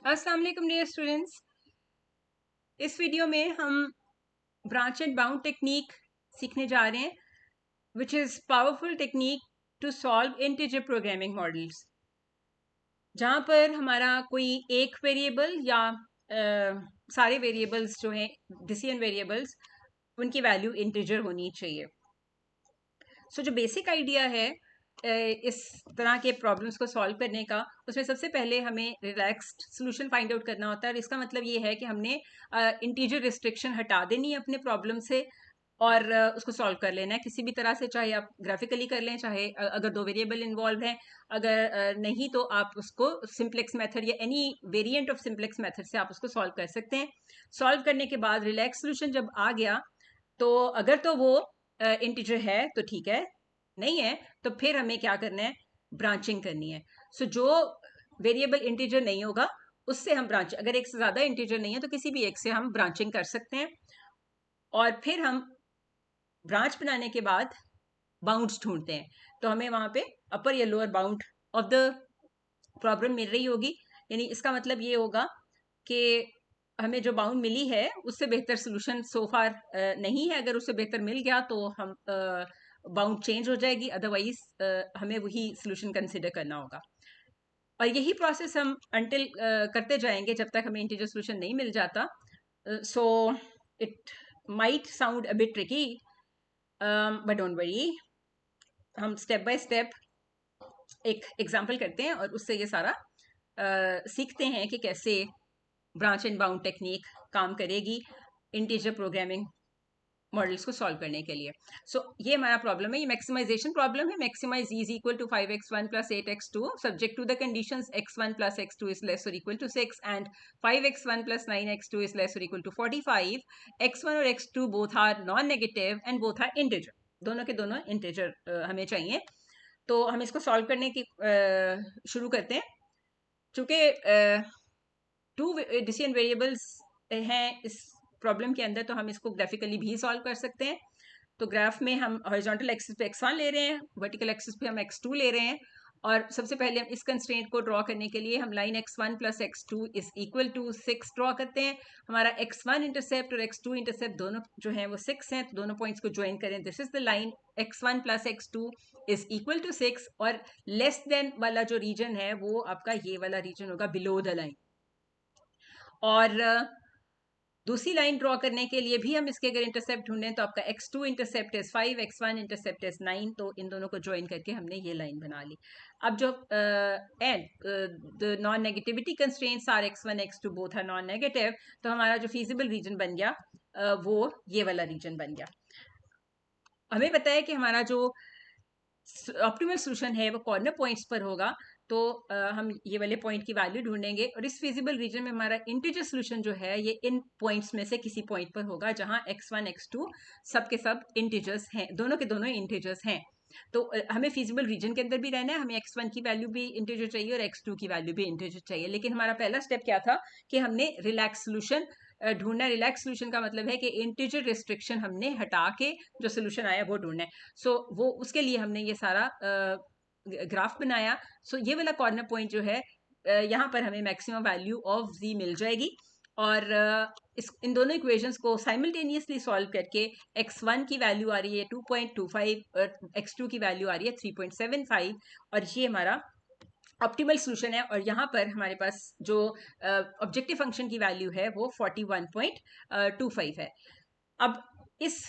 अस्सलाम वालेकुम dear students. इस वीडियो में हम ब्रांच एंड बाउंड टेक्निक सीखने जा रहे हैं, which is powerful technique to solve integer programming models, जहाँ पर हमारा कोई एक वेरिएबल या सारे वेरिएबल्स जो हैं डिसीजन वेरिएबल्स, उनकी वैल्यू इंटीजर होनी चाहिए। सो जो बेसिक आइडिया है इस तरह के प्रॉब्लम्स को सॉल्व करने का, उसमें सबसे पहले हमें रिलैक्स्ड सॉल्यूशन फाइंड आउट करना होता है। और इसका मतलब ये है कि हमने इंटीजर रिस्ट्रिक्शन हटा देनी है अपने प्रॉब्लम से और उसको सॉल्व कर लेना है किसी भी तरह से, चाहे आप ग्राफिकली कर लें, चाहे अगर दो वेरिएबल इन्वॉल्व हैं, अगर नहीं तो आप उसको सिंप्लेक्स मेथड या any variant of simplex method से आप उसको सॉल्व कर सकते हैं। सॉल्व करने के बाद रिलैक्स सॉल्यूशन जब आ गया तो अगर तो वो इंटीजर है तो ठीक है, नहीं है तो फिर हमें क्या करना है, ब्रांचिंग करनी है। सो जो वेरिएबल इंटीजर नहीं होगा उससे हम ब्रांच, अगर एक से ज्यादा इंटीजर नहीं है तो किसी भी एक से हम ब्रांचिंग कर सकते हैं। और फिर हम ब्रांच बनाने के बाद बाउंड्स ढूंढते हैं, तो हमें वहां पे अपर या lower bound of the problem मिल रही होगी। यानी इसका मतलब ये होगा कि हमें जो बाउंड मिली है उससे बेहतर सोल्यूशन सो फार नहीं है। अगर उससे बेहतर मिल गया तो हम बाउंड चेंज हो जाएगी, अदरवाइज हमें वही सोल्यूशन कंसिडर करना होगा। और यही प्रोसेस हम अनटिल करते जाएंगे जब तक हमें इंटीजर सोल्यूशन नहीं मिल जाता। So it might sound a bit tricky, but don't worry, हम स्टेप बाय स्टेप एक एग्जांपल करते हैं और उससे ये सारा सीखते हैं कि कैसे ब्रांच एंड बाउंड टेक्निक काम करेगी इंटीजर प्रोग्रामिंग मॉडल्स को सॉल्व करने के लिए। सो ये हमारा प्रॉब्लम है, ये मैक्सिमाइजेशन प्रॉब्लम है। Maximize is equal to 5x1 plus 8x2 subject to the conditions x1 plus x2 is less और equal to 6 and 5x1 plus 9x2 is less और इक्वल टू 45। x1 और x2 both are non negative and both are integer, दोनों के दोनों integer हमें चाहिए। तो हम इसको सॉल्व करने की शुरू करते हैं। चूंकि टू डिसीजन वेरिएबल्स हैं इस प्रॉब्लम के अंदर, तो हम इसको ग्राफिकली भी सॉल्व कर सकते हैं। तो ग्राफ में हम हॉरिजॉन्टल एक्सिस पे x1 ले रहे हैं, वर्टिकल एक्सिस पे हम x2 ले रहे हैं। और सबसे पहले हम इस कंस्ट्रेंट को ड्रॉ करने के लिए हम line x1 plus x2 is equal to 6 draw करते हैं। हमारा x1 इंटरसेप्ट और x2 इंटरसेप्ट दोनों जो हैं वो 6 हैं, तो दोनों पॉइंट्स को ज्वाइन करें। This is the line x1 plus x2 is equal to 6, और लेस देन वाला जो रीजन है वो आपका ये वाला रीजन होगा, बिलो द लाइन। और दूसरी लाइन ड्रॉ करने के लिए भी हम इसके अगर इंटरसेप्ट ढूंढें तो आपका x2 intercept is 5, x1 intercept is 9, तो इन दोनों को ज्वाइन करके हमने ये लाइन बना ली। अब जो the non negativity constraints are x1 x2 both are non negative, तो हमारा जो फीजिबल रीजन बन गया वो ये वाला रीजन बन गया। हमें पता है कि हमारा जो ऑप्टिमल सोल्यूशन है वो कॉर्नर पॉइंट्स पर होगा, तो हम ये वाले पॉइंट की वैल्यू ढूंढेंगे और इस फिजिबल रीजन में हमारा इंटीजर सोल्यूशन जो है ये इन पॉइंट्स में से किसी पॉइंट पर होगा जहां x1 x2 सब के सब इंटीजर्स हैं, दोनों के दोनों इंटीजर्स हैं। तो हमें फिजिबल रीजन के अंदर भी रहना है, हमें x1 की वैल्यू भी इंटीजर चाहिए और x2 की वैल्यू भी इंटीजर चाहिए। लेकिन हमारा पहला स्टेप क्या था कि हमने रिलैक्स सोल्यूशन ढूंढना। रिलैक्स सोल्यूशन का मतलब है कि इंटीजर रिस्ट्रिक्शन हमने हटा के जो सोल्यूशन आया वो ढूंढना है। सो वो उसके लिए हमने ये सारा ग्राफ बनाया। सो ये वाला कॉर्नर पॉइंट जो है यहाँ पर हमें मैक्सिमम वैल्यू ऑफ z मिल जाएगी। और इस इन दोनों इक्वेशंस को साइमल्टेनियसली सॉल्व करके x1 की वैल्यू आ रही है 2.25 और x2 की वैल्यू आ रही है 3.75, और ये हमारा ऑप्टिमल सोल्यूशन है। और यहाँ पर हमारे पास जो ऑब्जेक्टिव फंक्शन की वैल्यू है वो 41.25 है। अब इस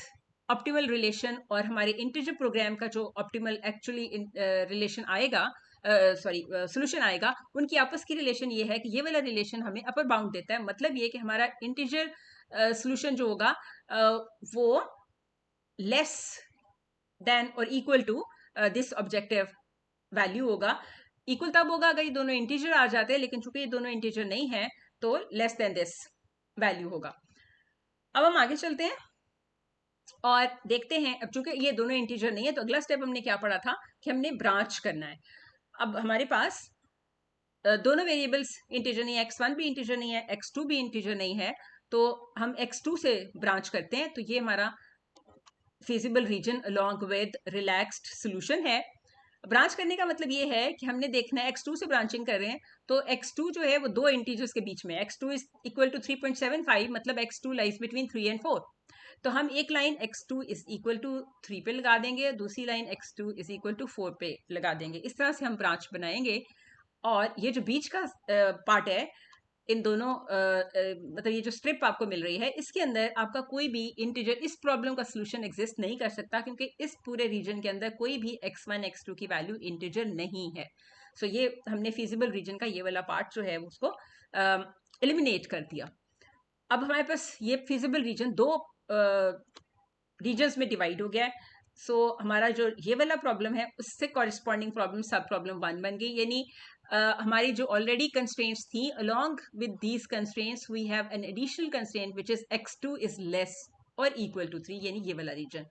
ऑप्टिमल रिलेशन और हमारे इंटीजर प्रोग्राम का जो ऑप्टिमल एक्चुअली रिलेशन आएगा, सॉरी सोल्यूशन आएगा, उनकी आपस की रिलेशन ये है कि ये वाला रिलेशन हमें अपर बाउंड देता है। मतलब ये कि हमारा इंटीजर सोल्यूशन जो होगा वो लेस देन और equal to this objective value होगा। इक्वल तब होगा अगर ये दोनों इंटीजर आ जाते हैं, लेकिन चूंकि ये दोनों इंटीजर नहीं है तो लेस देन दिस वैल्यू होगा। अब हम आगे चलते हैं और देखते हैं। अब चूंकि ये दोनों इंटीजर नहीं है तो अगला स्टेप हमने क्या पढ़ा था कि हमने ब्रांच करना है। अब हमारे पास दोनों वेरिएबल्स इंटीजर नहीं है, x1 भी इंटीजर नहीं है, x2 भी इंटीजर नहीं है, तो हम x2 से ब्रांच करते हैं। तो ये हमारा feasible region along with relaxed solution है। ब्रांच करने का मतलब ये है कि हमने देखना है x2 से ब्रांचिंग कर रहे हैं, तो x2 जो है वो दो इंटीजर्स के बीच में, x2 इज इक्वल टू 3.75, मतलब x2 लाइज बिटवीन 3 एंड 4। तो हम एक line x2 is equal to 3 पे लगा देंगे, दूसरी line x2 is equal to 4 पे लगा देंगे। इस तरह से हम ब्रांच बनाएंगे। और ये जो बीच का पार्ट है, इन दोनों मतलब ये जो स्ट्रिप आपको मिल रही है, इसके अंदर आपका कोई भी इंटीजर इस प्रॉब्लम का सोल्यूशन एग्जिस्ट नहीं कर सकता, क्योंकि इस पूरे रीजन के अंदर कोई भी x1 x2 की वैल्यू इंटीजर नहीं है। सो ये हमने फिजिबल रीजन का ये वाला पार्ट जो है उसको एलिमिनेट कर दिया। अब हमारे पास ये फिजिबल रीजन दो रीजन्स में डिवाइड हो गया है। सो हमारा जो ये वाला प्रॉब्लम है उससे कॉरिस्पॉन्डिंग प्रॉब्लम सब प्रॉब्लम 1 बन गई, यानी हमारी जो ऑलरेडी कंस्ट्रेंट्स थी, along with these constraints we have an additional constraint which is x2 is less और इक्वल टू 3, यानी ये वाला रीजन।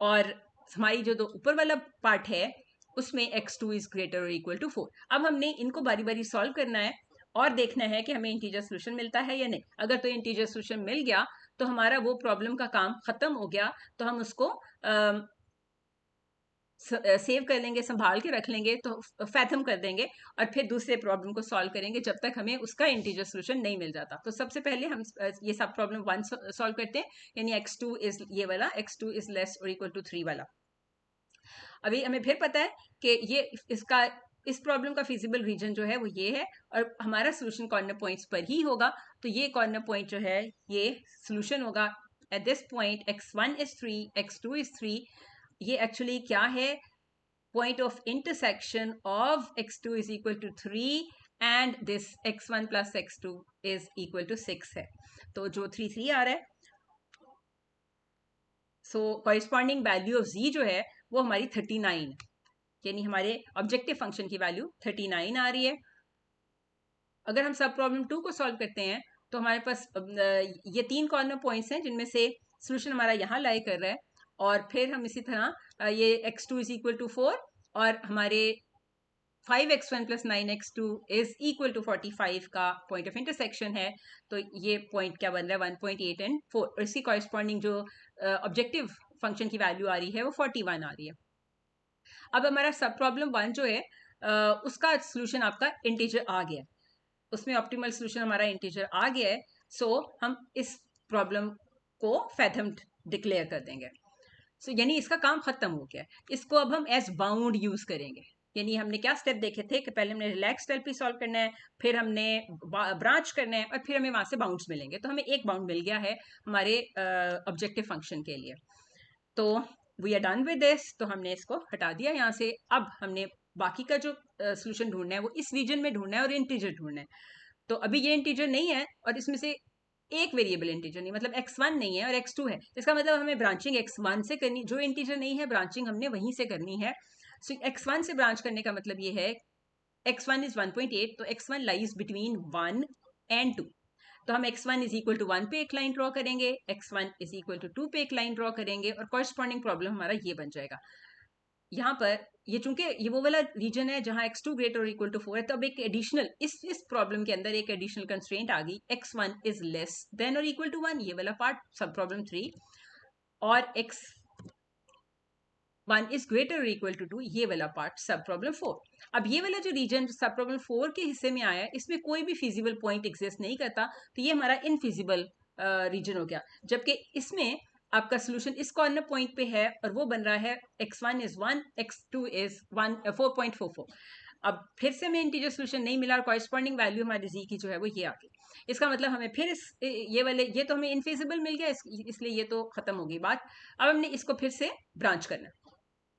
और हमारी जो दो ऊपर वाला पार्ट है उसमें x2 इज ग्रेटर और इक्वल टू 4। अब हमने इनको बारी बारी सॉल्व करना है और देखना है कि हमें इंटीजर सोल्यूशन मिलता है या नहीं। अगर तो इंटीजर सोल्यूशन मिल गया तो हमारा वो प्रॉब्लम का काम खत्म हो गया, तो हम उसको सेव कर लेंगे, संभाल के रख लेंगे, तो फैथम कर देंगे और फिर दूसरे प्रॉब्लम को सॉल्व करेंगे जब तक हमें उसका इंटीजर सोल्यूशन नहीं मिल जाता। तो सबसे पहले हम ये सब प्रॉब्लम 1 सॉल्व करते हैं, यानी x2 इज ये वाला, x2 इज लेस और इक्वल टू 3 वाला। अभी हमें फिर पता है कि ये इसका इस प्रॉब्लम का फिजिबल रीजन जो है वो ये है, और हमारा सोल्यूशन कॉर्नर पॉइंट्स पर ही होगा। तो ये कॉर्नर पॉइंट जो है ये सोल्यूशन होगा at this point, x1 is 3, x2 is 3। ये एक्चुअली क्या है, point of intersection of x2 is equal to 3 and this x1 plus x2 is equal to 6 है। तो जो 3 3 आ रहा है, so corresponding value of z जो है वो हमारी 39, यानी हमारे ऑब्जेक्टिव फंक्शन की वैल्यू 39 आ रही है। अगर हम सब प्रॉब्लम 2 को सॉल्व करते हैं तो हमारे पास ये 3 कॉर्नर पॉइंट्स हैं जिनमें से सोल्यूशन हमारा यहाँ लाई कर रहा है, और फिर हम इसी तरह ये x2 इज इक्वल टू 4 और हमारे 5x1 plus 9x2 is equal to 45 का पॉइंट ऑफ इंटरसेक्शन है। तो ये पॉइंट क्या बन रहा है, 1.8 एंड 4, और इसकी कॉरिस्पॉन्डिंग जो ऑब्जेक्टिव फंक्शन की वैल्यू आ रही है वो 41 आ रही है। अब हमारा सब प्रॉब्लम 1 जो है उसका सोल्यूशन आपका इंटीजर आ गया है, उसमें ऑप्टिमल सोल्यूशन हमारा इंटीजर आ गया है। सो हम इस प्रॉब्लम को फैथम डिक्लेयर कर देंगे। सो यानी इसका काम खत्म हो गया। इसको अब हम एज बाउंड यूज करेंगे। यानी हमने क्या स्टेप देखे थे कि पहले हमने रिलैक्स एलपी सॉल्व करना है, फिर हमने ब्रांच करना है, और फिर हमें वहां से बाउंड्स मिलेंगे। तो हमें एक बाउंड मिल गया है हमारे ऑब्जेक्टिव फंक्शन के लिए। तो we are done with this, तो हमने इसको हटा दिया यहाँ से। अब हमने बाकी का जो सोल्यूशन ढूंढना है वो इस रीजन में ढूंढना है और इंटीजर ढूंढना है। तो अभी ये इंटीजर नहीं है और इसमें से एक वेरिएबल इंटीजर नहीं, मतलब x1 नहीं है और x2 है। इसका मतलब हमें ब्रांचिंग x1 से करनी, जो इंटीजर नहीं है ब्रांचिंग हमने वहीं से करनी है। सो x1 से ब्रांच करने का मतलब ये है x1 इज 1.8, तो x1 लाइज बिटवीन 1 एंड 2। तो हम x1 इज इक्वल टू 1 पे एक लाइन ड्रॉ करेंगे, x1 इज इक्वल टू 2 पे एक लाइन ड्रॉ करेंगे, और कॉरस्पॉन्डिंग प्रॉब्लम हमारा ये बन जाएगा। यहाँ पर ये चूंकि ये वो वाला रीजन है जहां x2 ग्रेटर और इक्वल टू 4 है, तो अब एक एडिशनल इस प्रॉब्लम के अंदर एक एडिशनल कंस्ट्रेंट आ गई, x1 इज लेस देन और इक्वल टू 1, ये वाला पार्ट सब प्रॉब्लम 3, और x1 इज ग्रेटर और इक्वल टू 2, ये वाला पार्ट सब प्रॉब्लम 4। अब ये वाला जो रीजन सब प्रॉब्लम 4 के हिस्से में आया है, इसमें कोई भी फिजिबल पॉइंट एग्जिस्ट नहीं करता, तो ये हमारा इनफिजिबल रीजन हो गया। जबकि इसमें आपका सोल्यूशन इस कॉर्नर पॉइंट पे है और वो बन रहा है x1 इज 1, x2 इज 4.44। अब फिर से हमें इंटीजर सोल्यूशन नहीं मिला और कॉरस्पॉन्डिंग वैल्यू हमारी z की जो है वो ये आ गई। इसका मतलब हमें फिर ये वाले, ये तो हमें इनफिजिबल मिल गया, इसलिए ये तो खत्म हो गई बात। अब हमने इसको फिर से ब्रांच करना है।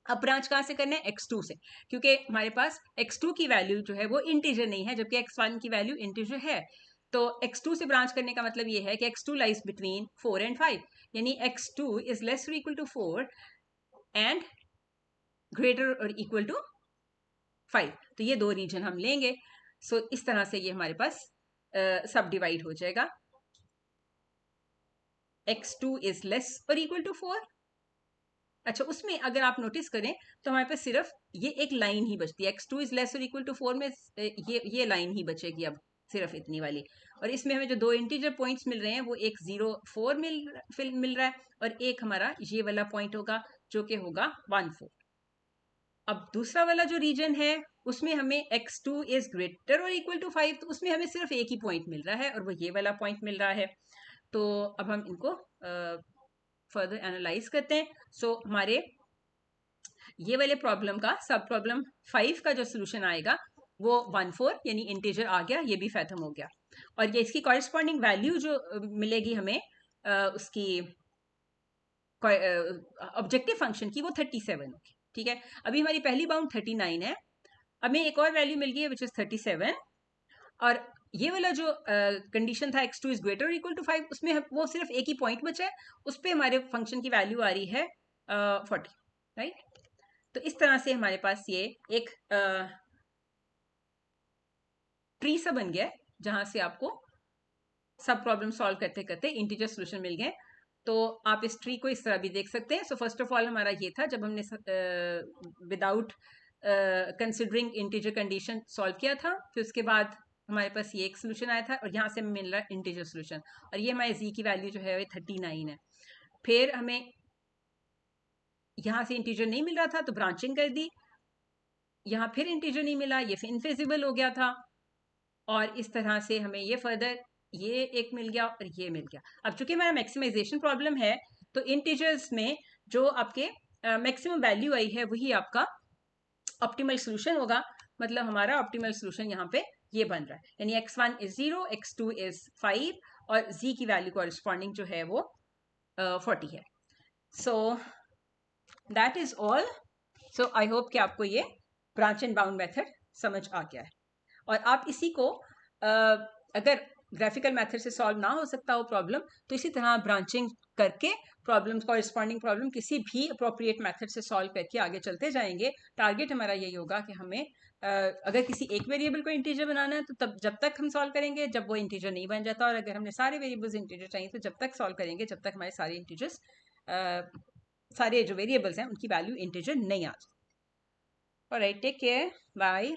अब ब्रांच कहाँ से करना है, x2 से, क्योंकि हमारे पास x2 की वैल्यू जो है वो इंटीजर नहीं है जबकि x1 की वैल्यू इंटीजर है। तो x2 से ब्रांच करने का मतलब ये है कि x2 लाइज बिटवीन 4 एंड 5, यानी x2 इज लेस और इक्वल टू 4 एंड ग्रेटर और इक्वल टू 5। तो ये दो रीजन हम लेंगे। सो इस तरह से ये हमारे पास सब डिवाइड हो जाएगा, x2 इज लेस और इक्वल टू 4। अच्छा, उसमें अगर आप नोटिस करें तो हमारे पास सिर्फ ये एक लाइन ही बचती है, x2 इज लेस और इक्वल टू 4 में ये लाइन ही बचेगी अब, सिर्फ इतनी वाली। और इसमें हमें जो दो इंटीजर पॉइंट्स मिल रहे हैं वो एक 0 4 मिल रहा है, और एक हमारा ये वाला पॉइंट होगा जो कि होगा 1 4। अब दूसरा वाला जो रीजन है उसमें हमें x2 इज ग्रेटर और इक्वल टू 5, तो उसमें हमें सिर्फ एक ही पॉइंट मिल रहा है और वो ये वाला पॉइंट मिल रहा है। तो अब हम इनको फर्दर एनालाइज करते हैं। सो हमारे ये वाले प्रॉब्लम का सब प्रॉब्लम 5 का जो सोल्यूशन आएगा वो 1 4 यानी इंटीजर आ गया, ये भी खत्म हो गया। और ये इसकी कॉरेस्पॉन्डिंग वैल्यू जो मिलेगी हमें उसकी ऑब्जेक्टिव फंक्शन की, वो 37 होगी। ठीक है, अभी हमारी पहली बाउंड 39 है, हमें एक और वैल्यू मिल गई है विच इज 37, और ये वाला जो कंडीशन था x2 is greater equal to 5, उसमें वो सिर्फ एक ही पॉइंट बचा है, उस पर हमारे फंक्शन की वैल्यू आ रही है 40, राइट। तो इस तरह से हमारे पास ये एक ट्री सा बन गया जहां से आपको सब प्रॉब्लम सॉल्व करते करते इंटीजर सोल्यूशन मिल गए। तो आप इस ट्री को इस तरह भी देख सकते हैं। सो फर्स्ट ऑफ ऑल हमारा ये था जब हमने without considering integer condition solve किया था, फिर उसके बाद हमारे पास ये एक सोल्यूशन आया था और यहाँ से हमें मिल रहा है इंटीजर सोल्यूशन, और ये हमारे जी की वैल्यू जो है वो 39 है। फिर हमें यहाँ से इंटीजर नहीं मिल रहा था तो ब्रांचिंग कर दी, यहाँ फिर इंटीजर नहीं मिला, ये फिर इनफिजिबल हो गया था, और इस तरह से हमें ये फर्दर ये एक मिल गया और ये मिल गया। अब चूंकि हमारा मैक्सिमाइजेशन प्रॉब्लम है तो इंटीजर्स में जो आपके मैक्सिमम वैल्यू आई है वही आपका ऑप्टिमल सोल्यूशन होगा। मतलब हमारा ऑप्टिमल सोल्यूशन यहाँ पे ये बन रहा है, यानी x1 इज 0, x2 इज 5 और z की वैल्यू कॉरेस्पॉन्डिंग जो है वो 40 है। So that is all. So I hope कि आपको ये ब्रांच एंड बाउंड मेथड समझ आ गया है, और आप इसी को अगर ग्राफिकल मेथड से सॉल्व ना हो सकता हो प्रॉब्लम, तो इसी तरह ब्रांचिंग करके प्रॉब्लम कॉरेस्पॉन्डिंग प्रॉब्लम किसी भी अप्रोप्रिएट मेथड से सॉल्व करके आगे चलते जाएंगे। टारगेट हमारा यही होगा कि हमें अगर किसी एक वेरिएबल को इंटीजर बनाना है तो तब जब तक हम सॉल्व करेंगे जब वो इंटीजर नहीं बन जाता, और अगर हमने सारे वेरिएबल्स इंटीजर चाहिए तो जब तक सॉल्व करेंगे जब तक हमारे सारे इंटीजर्स सारे जो वेरिएबल्स हैं उनकी वैल्यू इंटीजर नहीं आ जाती। Alright, take care, bye.